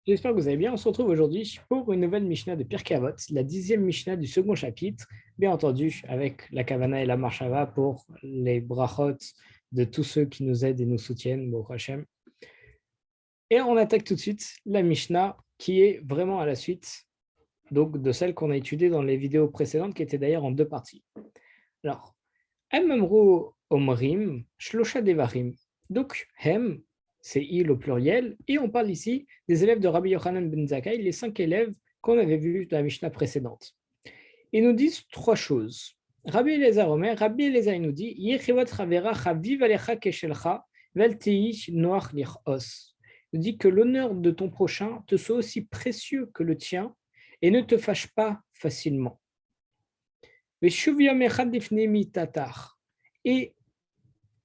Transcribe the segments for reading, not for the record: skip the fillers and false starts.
J'espère que vous allez bien. On se retrouve aujourd'hui pour une nouvelle Mishnah de Pirkei Avot, la 10e Mishnah du second chapitre, bien entendu avec la Kavana et la Marshava pour les brachot de tous ceux qui nous aident et nous soutiennent, Baruch Hashem. Et on attaque tout de suite la Mishnah qui est vraiment à la suite donc de celle qu'on a étudiée dans les vidéos précédentes, qui étaient d'ailleurs en deux parties. Alors, Hem Amru Omrim, Shlosha Devarim. Donc, Hem, c'est il au pluriel, et on parle ici des élèves de Rabbi Yochanan ben Zakkai, les 5 élèves qu'on avait vus dans la Mishnah précédente. Ils nous disent trois choses. Rabbi Eliezer Omer, Rabbi Eliezer nous dit Yechivot Chavera Chaviv Alecha Keshelcha Vel Teish Noach Lichos. Il nous dit que l'honneur de ton prochain te soit aussi précieux que le tien et ne te fâche pas facilement. Et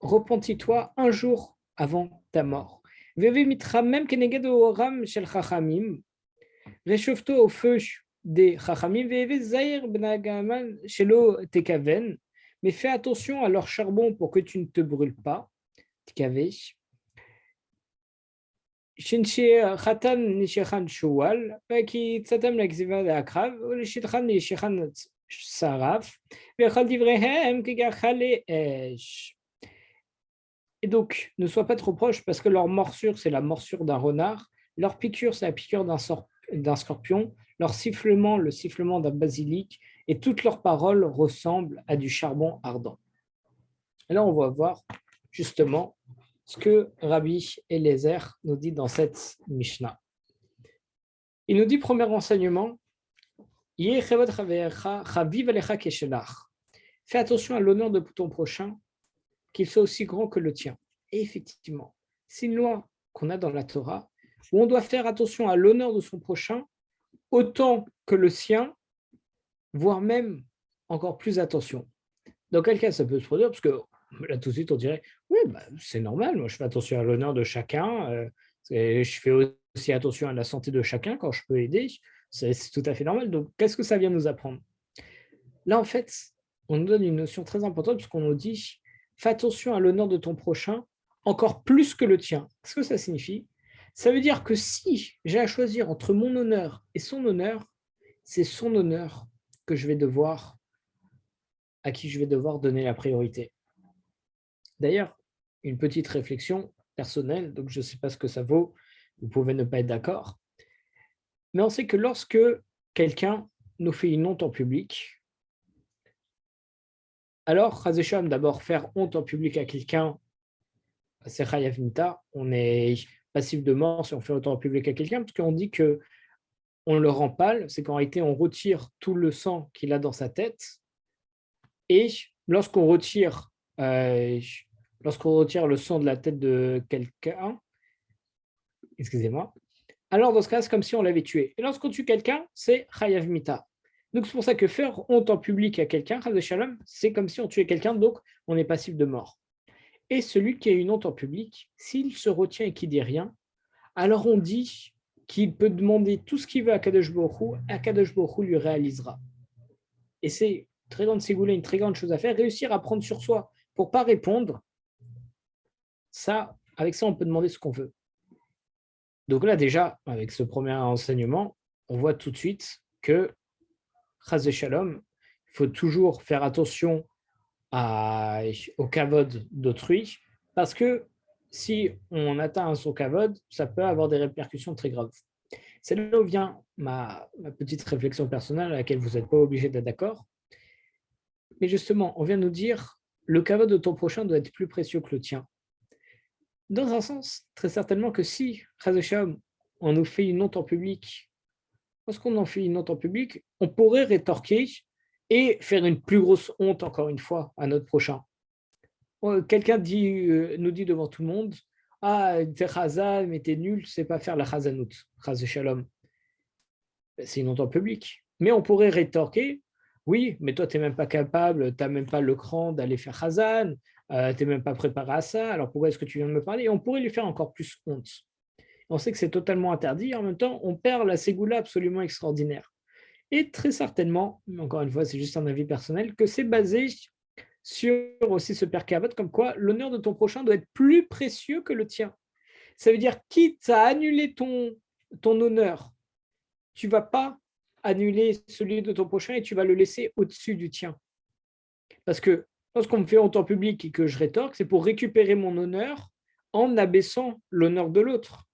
repentis-toi un jour avant ta mort. Réchauffe-toi au feu des chachamim, mais fais attention à leur charbon pour que tu ne te brûles pas. Et donc, ne sois pas trop proche parce que leur morsure, c'est la morsure d'un renard, leur piqûre, c'est la piqûre d'un scorpion, leur sifflement, le sifflement d'un basilic, et toutes leurs paroles ressemblent à du charbon ardent. Et là, on va voir justement ce que Rabbi Eliezer nous dit dans cette Mishnah. Il nous dit, premier enseignement, fais attention à l'honneur de ton prochain, qu'il soit aussi grand que le tien. Et effectivement, c'est une loi qu'on a dans la Torah où on doit faire attention à l'honneur de son prochain autant que le sien, voire même encore plus attention. Dans quel cas ça peut se produire? Parce que là tout de suite on dirait oui, c'est normal, moi je fais attention à l'honneur de chacun, je fais aussi attention à la santé de chacun quand je peux aider, c'est tout à fait normal. Donc qu'est-ce que ça vient nous apprendre? Là en fait, on nous donne une notion très importante parce qu'on nous dit fais attention à l'honneur de ton prochain encore plus que le tien. Qu'est-ce que ça signifie? Ça veut dire que si j'ai à choisir entre mon honneur et son honneur, c'est son honneur que je vais devoir, à qui je vais devoir donner la priorité. D'ailleurs, une petite réflexion personnelle, donc je ne sais pas ce que ça vaut, vous pouvez ne pas être d'accord, mais on sait que lorsque quelqu'un nous fait une honte en public, alors, Chazécham, d'abord, faire honte en public à quelqu'un, c'est Chayav Mita, on est passif de mort si on fait honte en public à quelqu'un, parce qu'on dit que on le rend pâle, c'est qu'en réalité, on retire tout le sang qu'il a dans sa tête, et lorsqu'on retire, euh, lorsqu'on retire le sang de la tête de quelqu'un, excusez-moi, alors dans ce cas, c'est comme si on l'avait tué. Et lorsqu'on tue quelqu'un, c'est Chayav Mita. Donc c'est pour ça que faire honte en public à quelqu'un, Shalom, c'est comme si on tuait quelqu'un, donc on est passif de mort. Et celui qui a une honte en public, s'il se retient et qu'il dit rien, alors on dit qu'il peut demander tout ce qu'il veut à Kadosh Baruch Hu lui réalisera. Et c'est très grande ségoula, une très grande chose à faire, réussir à prendre sur soi pour ne pas répondre, ça, avec ça, on peut demander ce qu'on veut. Donc là, déjà, avec ce premier enseignement, on voit tout de suite que, Chaz Shalom, il faut toujours faire attention au kavod d'autrui, parce que si on atteint son kavod, ça peut avoir des répercussions très graves. C'est là où vient ma petite réflexion personnelle à laquelle vous n'êtes pas obligé d'être d'accord. Mais justement, on vient nous dire, le kavod de ton prochain doit être plus précieux que le tien. Dans un sens, très certainement que si, Chazécham, on nous fait une honte en public, lorsqu'on en fait une honte en public, on pourrait rétorquer et faire une plus grosse honte, encore une fois, à notre prochain. Quelqu'un nous dit devant tout le monde, ah, t'es chazan, mais t'es nul, tu sais pas faire la chazanout, chazé shalom. C'est une honte en public. Mais on pourrait rétorquer, oui, mais toi, tu n'es même pas capable, tu n'as même pas le cran d'aller faire chazan, tu n'es même pas préparé à ça, alors pourquoi est-ce que tu viens de me parler? Et on pourrait lui faire encore plus honte. On sait que c'est totalement interdit, et en même temps, on perd la ségoula absolument extraordinaire. Et très certainement, encore une fois, c'est juste un avis personnel, que c'est basé sur aussi ce père Kavod, comme quoi l'honneur de ton prochain doit être plus précieux que le tien. Ça veut dire, quitte à annuler ton honneur, tu ne vas pas annuler celui de ton prochain et tu vas le laisser au-dessus du tien. Parce que lorsqu'on me fait honte en public et que je rétorque, c'est pour récupérer mon honneur en abaissant l'honneur de l'autre.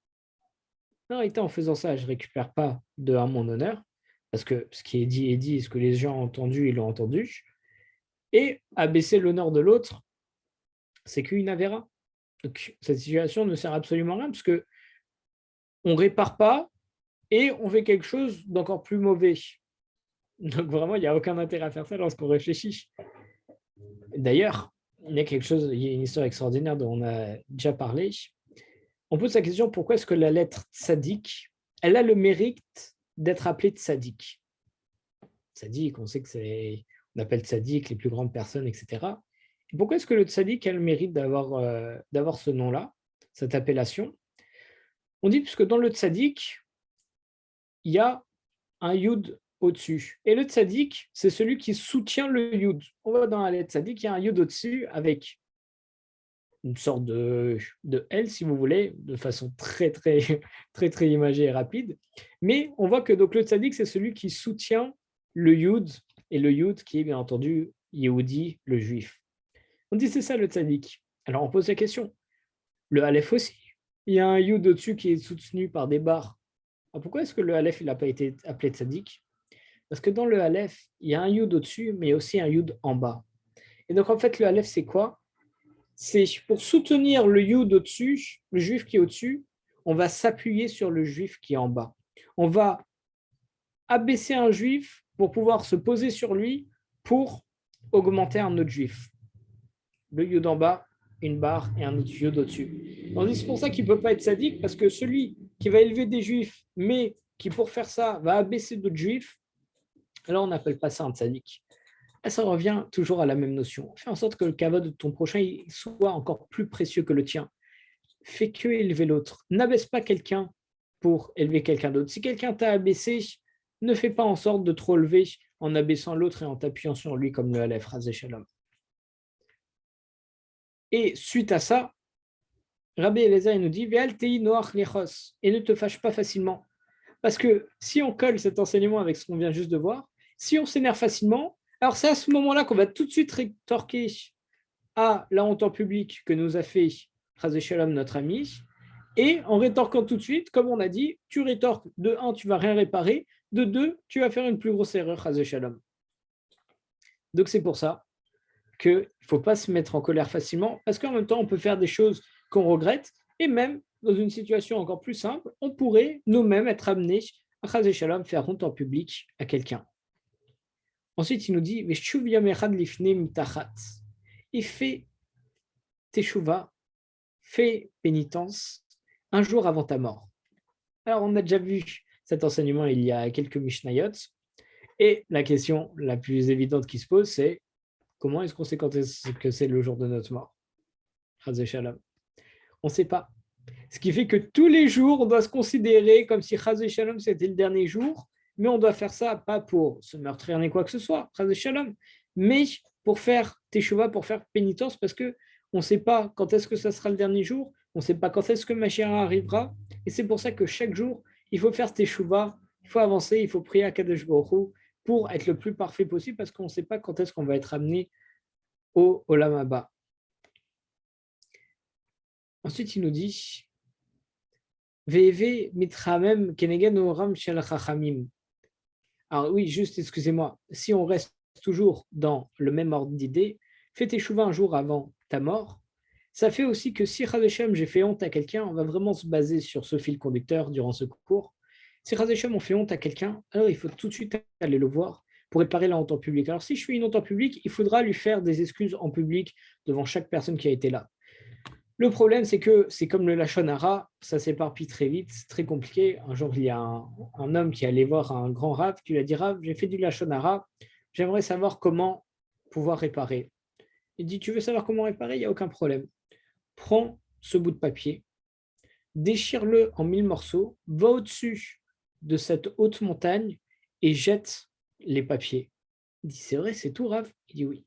En réalité, en faisant ça, je ne récupère pas de un mon honneur, parce que ce qui est dit, ce que les gens ont entendu, ils l'ont entendu. Et abaisser l'honneur de l'autre, c'est qu'une avéra. Donc, cette situation ne sert absolument à rien, parce qu'on ne répare pas et on fait quelque chose d'encore plus mauvais. Donc vraiment, il n'y a aucun intérêt à faire ça lorsqu'on réfléchit. D'ailleurs, il y a une histoire extraordinaire dont on a déjà parlé. On pose la question, pourquoi est-ce que la lettre tzaddik, elle a le mérite d'être appelée tzaddik? Tzaddik, on sait que on appelle tzaddik les plus grandes personnes, etc. Et pourquoi est-ce que le tzaddik a le mérite d'avoir ce nom-là, cette appellation? On dit puisque dans le tzaddik, il y a un yud au-dessus. Et le tzaddik, c'est celui qui soutient le yud. On voit dans la lettre tzaddik, il y a un yud au-dessus avec une sorte de L, si vous voulez, de façon très imagée et rapide. Mais on voit que donc, le tzaddik, c'est celui qui soutient le yud, et le yud qui est bien entendu Yehudi, le juif. On dit c'est ça le tzaddik. Alors on pose la question. Le Aleph aussi, il y a un yud au-dessus qui est soutenu par des barres. Alors pourquoi est-ce que le Aleph n'a pas été appelé tzaddik? Parce que dans le Aleph, il y a un yud au-dessus, mais il y a aussi un yud en bas. Et donc en fait, le Aleph, c'est quoi? C'est pour soutenir le yud au-dessus, le juif qui est au-dessus, on va s'appuyer sur le juif qui est en bas. On va abaisser un juif pour pouvoir se poser sur lui pour augmenter un autre juif. Le yud en bas, une barre et un autre yud au-dessus. C'est pour ça qu'il ne peut pas être sadique, parce que celui qui va élever des juifs, mais qui pour faire ça va abaisser d'autres juifs, alors on n'appelle pas ça un tzaddik. Là, ça revient toujours à la même notion. Fais en sorte que le kavod de ton prochain soit encore plus précieux que le tien. Fais que élever l'autre. N'abaisse pas quelqu'un pour élever quelqu'un d'autre. Si quelqu'un t'a abaissé, ne fais pas en sorte de trop lever en abaissant l'autre et en t'appuyant sur lui comme le Aleph, Razé Shalom. Et suite à ça, Rabbi Eliezer nous dit Ve'al tei noach lechos, et ne te fâche pas facilement. Parce que si on colle cet enseignement avec ce qu'on vient juste de voir, si on s'énerve facilement, alors c'est à ce moment-là qu'on va tout de suite rétorquer à la honte en public que nous a fait Razé Shalom, notre ami, et en rétorquant tout de suite, comme on a dit, tu rétorques, de 1, tu ne vas rien réparer, de 2, tu vas faire une plus grosse erreur, Razé Shalom. Donc c'est pour ça qu'il ne faut pas se mettre en colère facilement, parce qu'en même temps, on peut faire des choses qu'on regrette, et même dans une situation encore plus simple, on pourrait nous-mêmes être amenés à Razé Shalom, faire honte en public à quelqu'un. Ensuite, il nous dit il fait teshuva, fait pénitence un jour avant ta mort. Alors, on a déjà vu cet enseignement il y a quelques Mishnayot, et la question la plus évidente qui se pose, c'est comment est-ce qu'on sait quand est-ce que c'est le jour de notre mort? Chazé Shalom. On ne sait pas. Ce qui fait que tous les jours, on doit se considérer comme si Chazé Shalom c'était le dernier jour, mais on doit faire ça pas pour se meurtrir ni quoi que ce soit, Chazé Shalom, mais pour faire teshuva, pour faire pénitence, parce que on ne sait pas quand est-ce que ça sera le dernier jour, on ne sait pas quand est-ce que Mashiach arrivera, et c'est pour ça que chaque jour, il faut faire teshuva, il faut avancer, il faut prier à Kadosh Baruch Hu pour être le plus parfait possible, parce qu'on ne sait pas quand est-ce qu'on va être amené au Olam Haba. Ensuite, il nous dit Veve mitramem kenegen oram shel chachamim. Alors oui, juste excusez-moi, si on reste toujours dans le même ordre d'idée, fais teshuva un jour avant ta mort. Ça fait aussi que si Chazeshem, j'ai fait honte à quelqu'un, on va vraiment se baser sur ce fil conducteur durant ce cours. Si Chazeshem, on fait honte à quelqu'un, alors il faut tout de suite aller le voir pour réparer la honte en public. Alors si je fais une honte en public, il faudra lui faire des excuses en public devant chaque personne qui a été là. Le problème, c'est que c'est comme le Lachon Hara, ça s'éparpille très vite, c'est très compliqué. Un jour, il y a un homme qui allait voir un grand Rav, qui lui a dit Rav, j'ai fait du Lachon Hara, j'aimerais savoir comment pouvoir réparer. Il dit Tu veux savoir comment réparer? Il n'y a aucun problème. Prends ce bout de papier, déchire-le en 1000 morceaux, va au-dessus de cette haute montagne et jette les papiers. Il dit C'est vrai, c'est tout, Rav? Il dit Oui.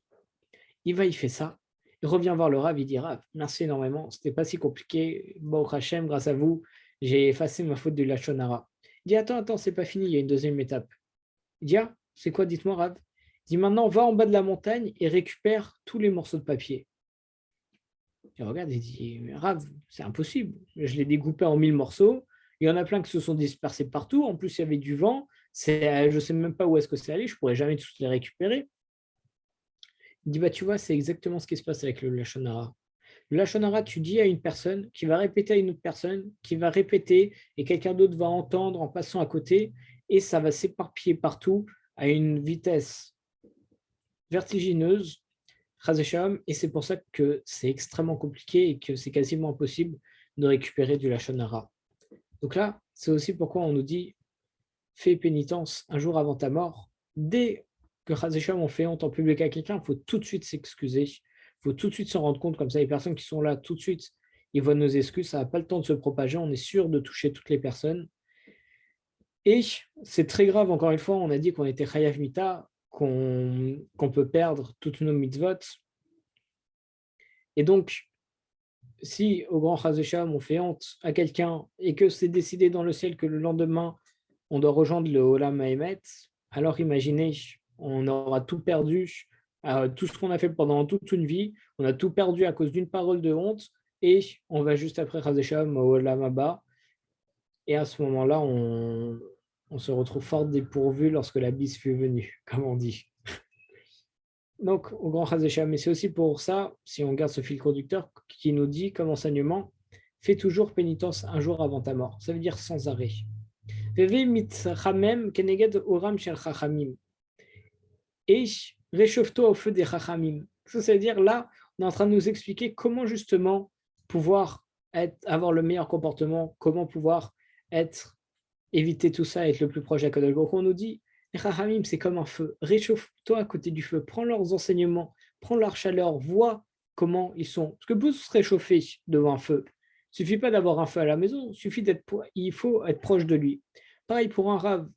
Il fait ça. Il revient voir le Rav, il dit Rav, merci énormément, c'était pas si compliqué, Baruch Hashem, grâce à vous, j'ai effacé ma faute de Lachon Hara. Il dit, attends, c'est pas fini, il y a une deuxième étape. Il dit, ah, c'est quoi, dites-moi, Rav. Il dit, maintenant, va en bas de la montagne et récupère tous les morceaux de papier. Il regarde et dit, mais Rav, c'est impossible. Je l'ai découpé en 1000 morceaux. Il y en a plein qui se sont dispersés partout. En plus, il y avait du vent. Je ne sais même pas où est-ce que c'est allé. Je ne pourrais jamais tous les récupérer. Il dit, bah, tu vois, c'est exactement ce qui se passe avec le Lachon Hara. Le Lachon Hara, tu dis à une personne qui va répéter à une autre personne, qui va répéter, et quelqu'un d'autre va entendre en passant à côté, et ça va s'éparpiller partout à une vitesse vertigineuse, et c'est pour ça que c'est extrêmement compliqué et que c'est quasiment impossible de récupérer du Lachon Hara. Donc là, c'est aussi pourquoi on nous dit fais pénitence un jour avant ta mort. Dès que on fait honte en public à quelqu'un, il faut tout de suite s'excuser. Il faut tout de suite s'en rendre compte. Comme ça, les personnes qui sont là tout de suite, ils voient nos excuses. Ça n'a pas le temps de se propager. On est sûr de toucher toutes les personnes. Et c'est très grave, encore une fois, on a dit qu'on était Chayav Mita, qu'on peut perdre toutes nos mitzvot. Et donc, si au grand Chazécham, on fait honte à quelqu'un et que c'est décidé dans le ciel que le lendemain, on doit rejoindre le Olam Haemet, alors imaginez, on aura tout perdu, tout ce qu'on a fait pendant toute une vie, on a tout perdu à cause d'une parole de honte et on va juste après Chazécham au Olam Haba. Et à ce moment-là, on se retrouve fort dépourvu lorsque la bise fut venue, comme on dit. Donc, au grand Chazécham, mais c'est aussi pour ça, si on garde ce fil conducteur, qui nous dit comme enseignement, fais toujours pénitence un jour avant ta mort. Ça veut dire sans arrêt. Et réchauffe-toi au feu des chachamim. Ça veut dire là, on est en train de nous expliquer comment justement pouvoir avoir le meilleur comportement, comment pouvoir éviter tout ça, être le plus proche d'Akadosh Baruch Hu. On nous dit les Chachamim, c'est comme un feu. Réchauffe-toi à côté du feu. Prends leurs enseignements, prends leur chaleur, vois comment ils sont. Parce que pour se réchauffer devant un feu, il ne suffit pas d'avoir un feu à la maison, il faut être proche de lui. Pareil pour un rave.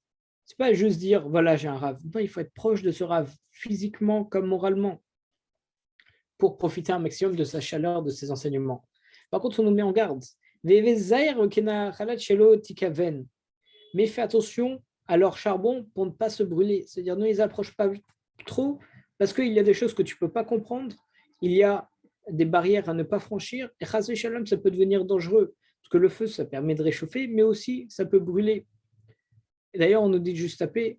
Ce n'est pas juste dire, voilà, j'ai un rave. Non, il faut être proche de ce rave, physiquement comme moralement, pour profiter un maximum de sa chaleur, de ses enseignements. Par contre, on nous met en garde. Mais fais attention à leur charbon pour ne pas se brûler. C'est-à-dire, ne les approche pas trop, parce qu'il y a des choses que tu ne peux pas comprendre, il y a des barrières à ne pas franchir, et chas shalom, ça peut devenir dangereux, parce que le feu, ça permet de réchauffer, mais aussi, ça peut brûler. Et d'ailleurs, on nous dit juste après,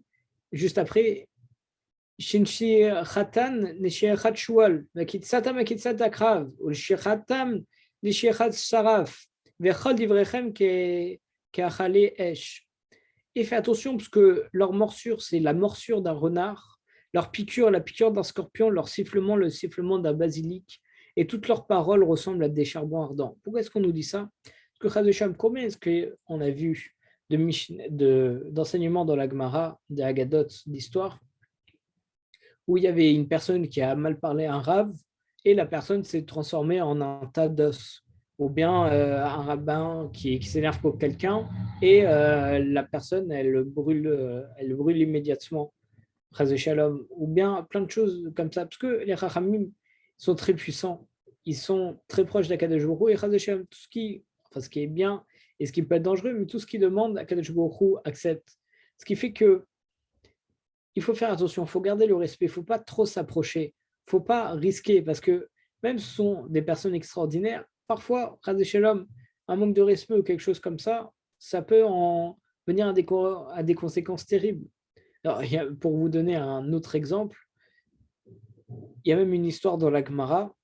Shinshi Khatan, Neshiachat Shual, Vakitsatam, Vakitsat Akrav, ou Shichatam, Neshiachat Saraf, Vechol Divrechem, Keachale Esh. Et fais attention parce que leur morsure, c'est la morsure d'un renard, leur piqûre, la piqûre d'un scorpion, leur sifflement, le sifflement d'un basilic, et toutes leurs paroles ressemblent à des charbons ardents. Pourquoi est-ce qu'on nous dit ça? Parce que Chazécham, combien est-ce qu'on a vu d'enseignements dans la Gemara, des Haggadot, d'histoire, où il y avait une personne qui a mal parlé à un rave, et la personne s'est transformée en un tas d'os, ou bien un rabbin qui s'énerve contre quelqu'un, et la personne, elle brûle immédiatement, Shalom, ou bien plein de choses comme ça, parce que les Chachamim sont très puissants, ils sont très proches d'Akadosh Baruch Hu, et Shalom, ce qui est bien, et ce qui peut être dangereux, mais tout ce qui demande, Akadosh Baruch Hu accepte. Ce qui fait que il faut faire attention, il faut garder le respect, il ne faut pas trop s'approcher, il ne faut pas risquer, parce que même si ce sont des personnes extraordinaires, parfois, un manque de respect ou quelque chose comme ça peut en venir à des conséquences terribles. Alors, pour vous donner un autre exemple, il y a même une histoire dans la Gemara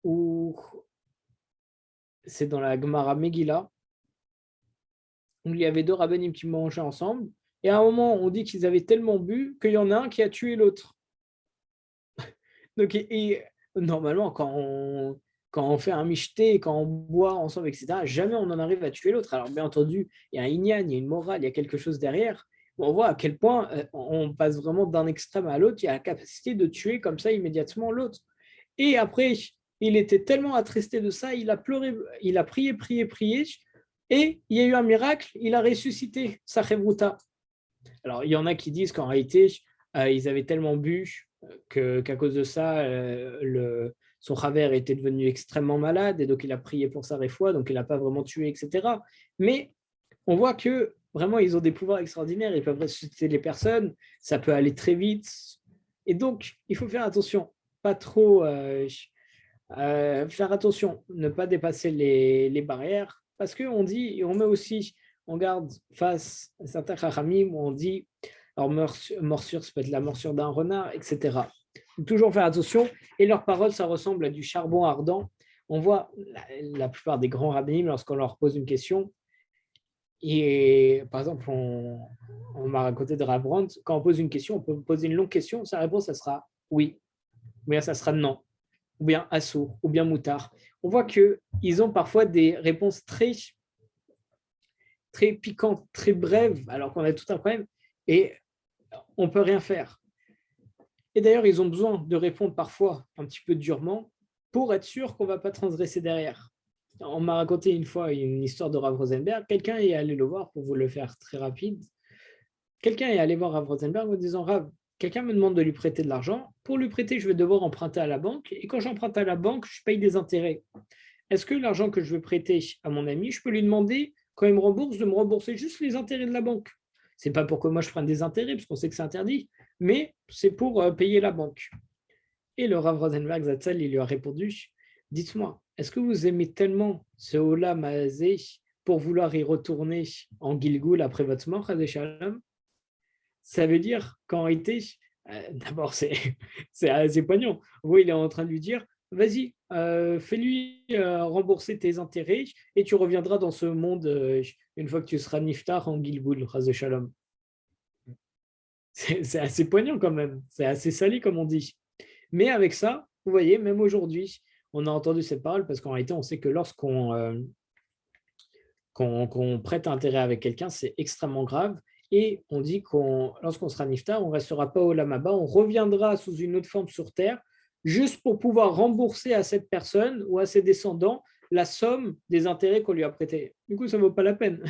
où c'est dans la Gemara Megillah, où il y avait deux rabbinim qui mangeaient ensemble, et à un moment, on dit qu'ils avaient tellement bu qu'il y en a un qui a tué l'autre. Donc, normalement, quand on fait un michté, quand on boit ensemble, etc., jamais on en arrive à tuer l'autre. Alors, bien entendu, il y a un inyan, il y a une morale, il y a quelque chose derrière. On voit à quel point on passe vraiment d'un extrême à l'autre. Il y a la capacité de tuer comme ça immédiatement l'autre. Et après, il était tellement attristé de ça, il a pleuré, il a prié, et il y a eu un miracle, il a ressuscité sa chevruta. Alors, il y en a qui disent qu'en réalité, ils avaient tellement bu qu'à cause de ça, son Chaver était devenu extrêmement malade et donc il a prié pour sa réfoua, donc il n'a pas vraiment tué, etc. Mais on voit que vraiment, ils ont des pouvoirs extraordinaires, ils peuvent ressusciter les personnes, ça peut aller très vite. Et donc, il faut faire attention, pas trop faire attention, ne pas dépasser les barrières, parce qu'on dit, et on met aussi en garde face à certains chachamim où on dit, alors morsure, ça peut être la morsure d'un renard, etc. Faut toujours faire attention, et leurs paroles, ça ressemble à du charbon ardent. On voit la plupart des grands rabbinim, lorsqu'on leur pose une question, et par exemple, on m'a raconté de Rav Brandt, quand on pose une question, on peut poser une longue question, sa réponse, ça sera oui, ou bien ça sera non, ou bien assourd, ou bien moutard. On voit qu'ils ont parfois des réponses très, très piquantes, très brèves, alors qu'on a tout un problème, et on ne peut rien faire. Et d'ailleurs, ils ont besoin de répondre parfois un petit peu durement pour être sûr qu'on ne va pas transgresser derrière. On m'a raconté une fois une histoire de Rav Rosenberg. Quelqu'un est allé le voir, pour vous le faire très rapide. Quelqu'un est allé voir Rav Rosenberg en disant, Rav, quelqu'un me demande de lui prêter de l'argent. Pour lui prêter, je vais devoir emprunter à la banque. Et quand j'emprunte à la banque, je paye des intérêts. Est-ce que l'argent que je veux prêter à mon ami, je peux lui demander, quand il me rembourse, de me rembourser juste les intérêts de la banque? Ce n'est pas pour que moi je prenne des intérêts, parce qu'on sait que c'est interdit, mais c'est pour payer la banque. Et le Rav Rosenberg Zatzal, il lui a répondu, dites-moi, est-ce que vous aimez tellement ce Olam Hazé pour vouloir y retourner en Gilgoul après votre mort, Chazé Shalom? Ça veut dire qu'en réalité, d'abord, c'est assez poignant. Vous, il est en train de lui dire, vas-y, fais-lui rembourser tes intérêts et tu reviendras dans ce monde une fois que tu seras niftar en Gilgoul, Chazé Shalom. C'est assez poignant quand même, c'est assez sali comme on dit. Mais avec ça, vous voyez, même aujourd'hui, on a entendu cette parole parce qu'en réalité, on sait que lorsqu'on qu'on prête intérêt avec quelqu'un, c'est extrêmement grave. Et on dit qu'on, lorsqu'on sera niftar, on ne restera pas au lamaba, on reviendra sous une autre forme sur terre, juste pour pouvoir rembourser à cette personne ou à ses descendants la somme des intérêts qu'on lui a prêtés. Du coup, ça ne vaut pas la peine.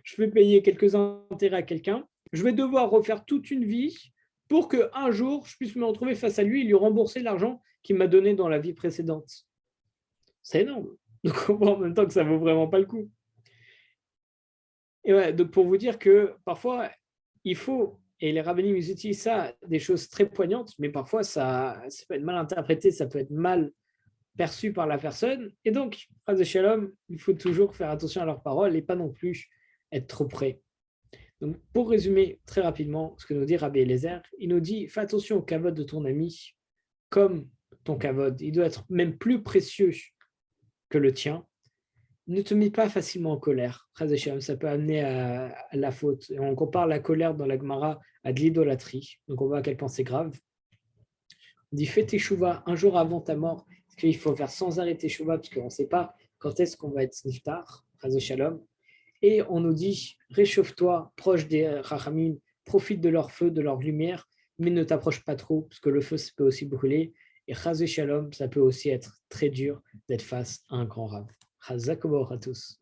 Je vais payer quelques intérêts à quelqu'un, je vais devoir refaire toute une vie pour qu'un jour, je puisse me retrouver face à lui et lui rembourser l'argent qu'il m'a donné dans la vie précédente. C'est énorme. Donc, on voit en même temps que ça ne vaut vraiment pas le coup. Et ouais, donc pour vous dire que parfois, il faut, et les rabbinim, ils utilisent ça, des choses très poignantes, mais parfois, ça peut être mal interprété, ça peut être mal perçu par la personne. Et donc, phrase de Shalom, il faut toujours faire attention à leurs paroles et pas non plus être trop près. Donc, pour résumer très rapidement ce que nous dit Rabbi Eliezer, il nous dit, fais attention au kavod de ton ami comme ton kavod. Il doit être même plus précieux que le tien. Ne te mets pas facilement en colère. Ça peut amener à la faute. Et on compare la colère dans la Gemara à de l'idolâtrie. Donc on voit à quel point c'est grave. On dit fais tes chouvas un jour avant ta mort, parce qu'il faut faire sans arrêt tes chouvas, parce qu'on ne sait pas quand est-ce qu'on va être niftar. Shalom. Et on nous dit réchauffe-toi proche des rachamim, profite de leur feu, de leur lumière, mais ne t'approche pas trop, parce que le feu peut aussi brûler. Et Shalom, ça peut aussi être très dur d'être face à un grand rave. Chazak à tous.